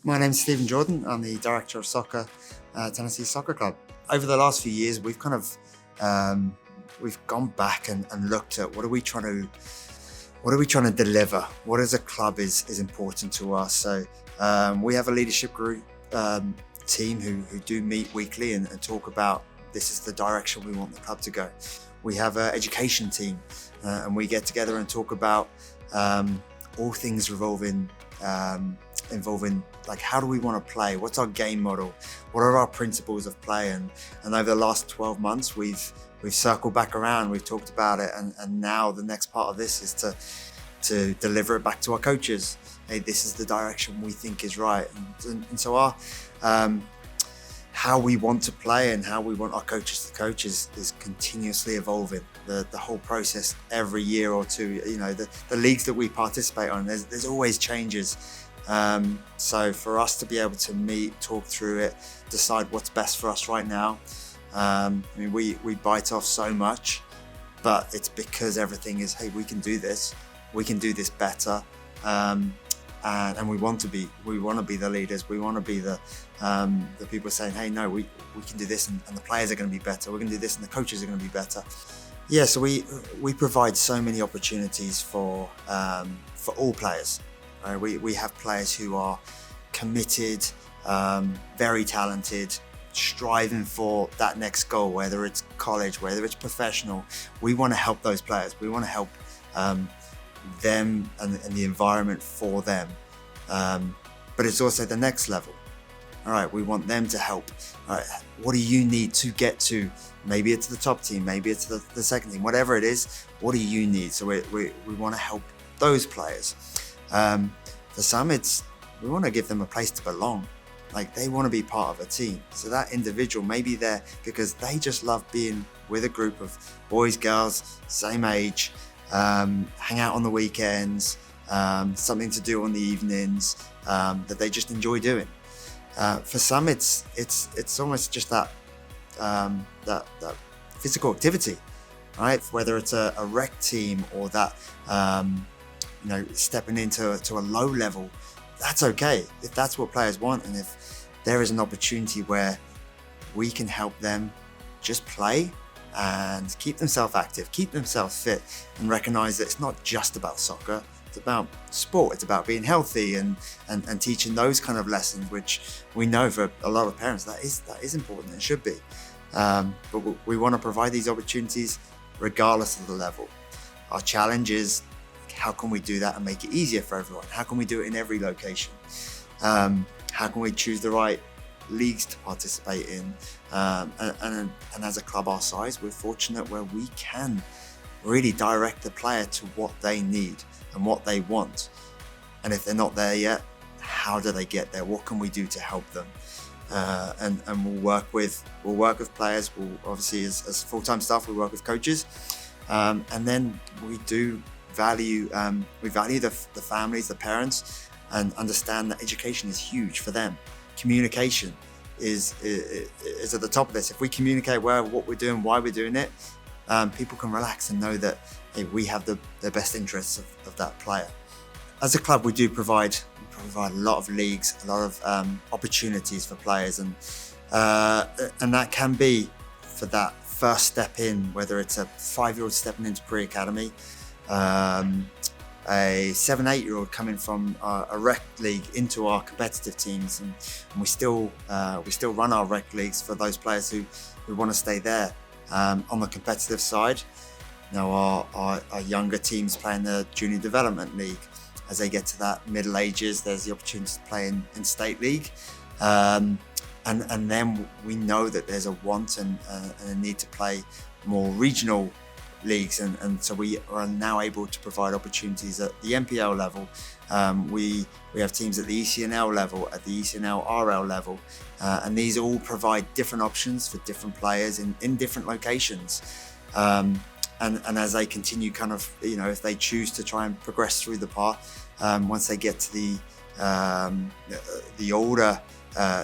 My name's Stephen Jordan. I'm the director of soccer at Tennessee Soccer Club. Over the last few years, we've gone back and looked at what are we trying to deliver? What as a club is important to us? So we have a leadership group team who do meet weekly and talk about this is the direction we want the club to go. We have an education team and we get together and talk about all things involving like how do we want to play? What's our game model? What are our principles of play? And over the last 12 months, we've circled back around. We've talked about it, and now the next part of this is to deliver it back to our coaches. Hey, this is the direction we think is right, and so our how we want to play and how we want our coaches to coach is continuously evolving. The whole process every year or two, the leagues that we participate on, there's always changes. So for us to be able to meet, talk through it, decide what's best for us right now. We bite off so much, but it's because everything is, hey, we can do this better. And we want to be the leaders. We want to be the people saying, hey, no, we can do this, and the players are going to be better. We're going to do this, and the coaches are going to be better. Yeah, so we provide so many opportunities for all players. We have players who are committed, very talented, striving for that next goal, whether it's college, whether it's professional. We want to help those players. We want to help them and the environment for them. But it's also the next level. All right, we want them to help. All right, what do you need to get to? Maybe it's the top team, maybe it's the second team, whatever it is, what do you need? So we want to help those players. For some, we want to give them a place to belong. Like they want to be part of a team. So that individual, maybe they're because they just love being with a group of boys, girls, same age, hang out on the weekends, something to do on the evenings that they just enjoy doing. For some, it's almost just that physical activity, right? Whether it's a rec team or that stepping into a low level, that's okay if that's what players want, and if there is an opportunity where we can help them just play and keep themselves active, keep themselves fit, and recognize that it's not just about soccer. It's about sport. It's about being healthy and teaching those kind of lessons, which we know for a lot of parents that is important and should be. But we want to provide these opportunities regardless of the level. Our challenge is, how can we do that and make it easier for everyone? How can we do it in every location? How can we choose the right leagues to participate in? And as a club our size, we're fortunate where we can really direct the player to what they need and what they want. And if they're not there yet, how do they get there? What can we do to help them? And we'll work with players. We'll obviously, as full-time staff, we work with coaches, and then we do value the families, the parents, and understand that education is huge for them. Communication is at the top of this. If we communicate what we're doing, why we're doing it, people can relax and know that, hey, we have the best interests of that player. As a club, we provide a lot of leagues, a lot of opportunities for players, and that can be for that first step in, whether it's a 5-year-old stepping into pre-academy, a 7-8-year-old coming from a rec league into our competitive teams, and we still run our rec leagues for those players who want to stay there. On the competitive side, our younger teams play in the junior development league. As they get to that middle ages, there's the opportunity to play in state league, and then we know that there's a want and a need to play more regional leagues, and so we are now able to provide opportunities at the NPL level. We have teams at the ECNL level, at the ECNL RL level, and these all provide different options for different players in different locations. And as they continue, kind of, if they choose to try and progress through the path, once they get to the older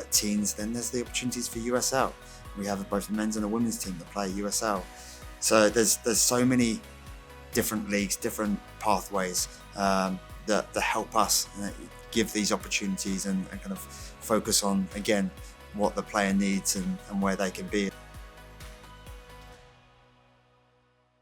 teens, then there's the opportunities for USL. We have both a men's and a women's team that play USL. So there's so many different leagues, different pathways that help us give these opportunities and kind of focus on, again, what the player needs and where they can be.